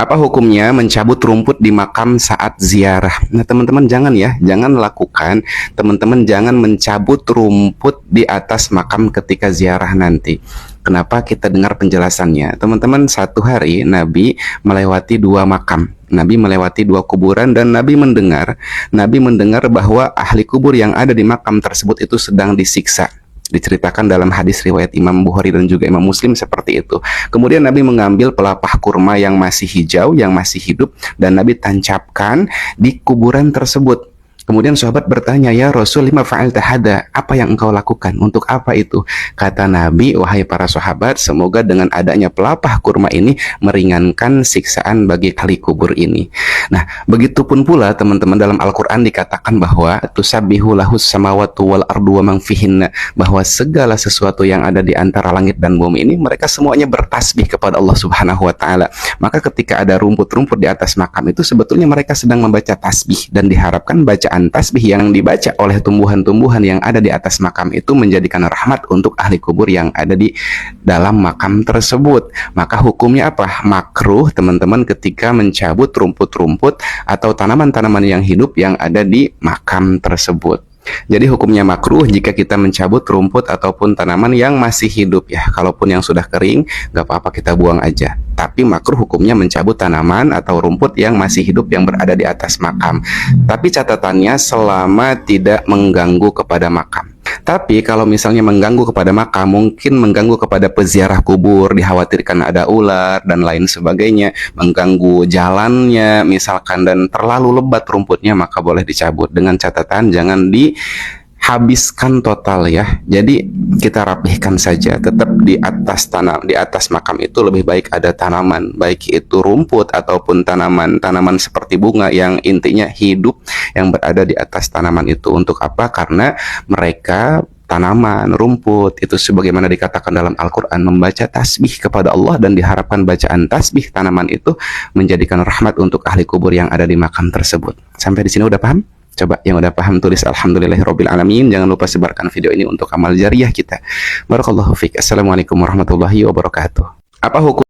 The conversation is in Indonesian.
Apa hukumnya mencabut rumput di makam saat ziarah? Nah, teman-teman jangan ya, jangan lakukan. Teman-teman jangan mencabut rumput di atas makam ketika ziarah nanti. Kenapa? Kita dengar penjelasannya. Teman-teman, satu hari Nabi melewati dua makam. Nabi melewati dua kuburan dan Nabi mendengar bahwa ahli kubur yang ada di makam tersebut itu sedang disiksa. Diceritakan dalam hadis riwayat Imam Bukhari dan juga Imam Muslim seperti itu. Kemudian Nabi mengambil pelapah kurma yang masih hijau, yang masih hidup, dan Nabi tancapkan di kuburan tersebut. Kemudian sahabat bertanya, "Ya Rasul, lima fa'alta hada? Apa yang engkau lakukan? Untuk apa itu?" Kata Nabi, "Wahai para sahabat, semoga dengan adanya pelapah kurma ini meringankan siksaan bagi ahli kubur ini." Nah, begitupun pula teman-teman dalam Al-Qur'an dikatakan bahwa tusabbihu lahus samawati wal ardu wa man fihinna, bahwa segala sesuatu yang ada di antara langit dan bumi ini mereka semuanya bertasbih kepada Allah Subhanahu wa taala. Maka ketika ada rumput-rumput di atas makam itu sebetulnya mereka sedang membaca tasbih, dan diharapkan bacaan tasbih yang dibaca oleh tumbuhan-tumbuhan yang ada di atas makam itu menjadikan rahmat untuk ahli kubur yang ada di dalam makam tersebut. Maka hukumnya apa? Makruh teman-teman ketika mencabut rumput-rumput atau tanaman-tanaman yang hidup yang ada di makam tersebut. Jadi hukumnya makruh jika kita mencabut rumput ataupun tanaman yang masih hidup ya. Kalaupun yang sudah kering, gak apa-apa, kita buang aja. Tapi makruh hukumnya mencabut tanaman atau rumput yang masih hidup yang berada di atas makam. Tapi catatannya selama tidak mengganggu kepada makam. Tapi kalau misalnya mengganggu kepada makam, mungkin mengganggu kepada peziarah kubur, dikhawatirkan ada ular dan lain sebagainya, mengganggu jalannya misalkan, dan terlalu lebat rumputnya, maka boleh dicabut, dengan catatan jangan dihabiskan total ya. Jadi kita rapihkan saja, tetap di atas makam itu lebih baik ada tanaman, baik itu rumput ataupun tanaman seperti bunga yang intinya hidup yang berada di atas tanaman itu. Untuk apa? Karena mereka, tanaman, rumput itu sebagaimana dikatakan dalam Al-Qur'an, membaca tasbih kepada Allah, dan diharapkan bacaan tasbih tanaman itu menjadikan rahmat untuk ahli kubur yang ada di makam tersebut. Sampai di sini udah paham? Coba yang udah paham tulis alhamdulillahirabbil alamin. Jangan lupa sebarkan video ini untuk amal jariah kita. Barakallahu fiik. Assalamualaikum warahmatullahi wabarakatuh. Apa hukum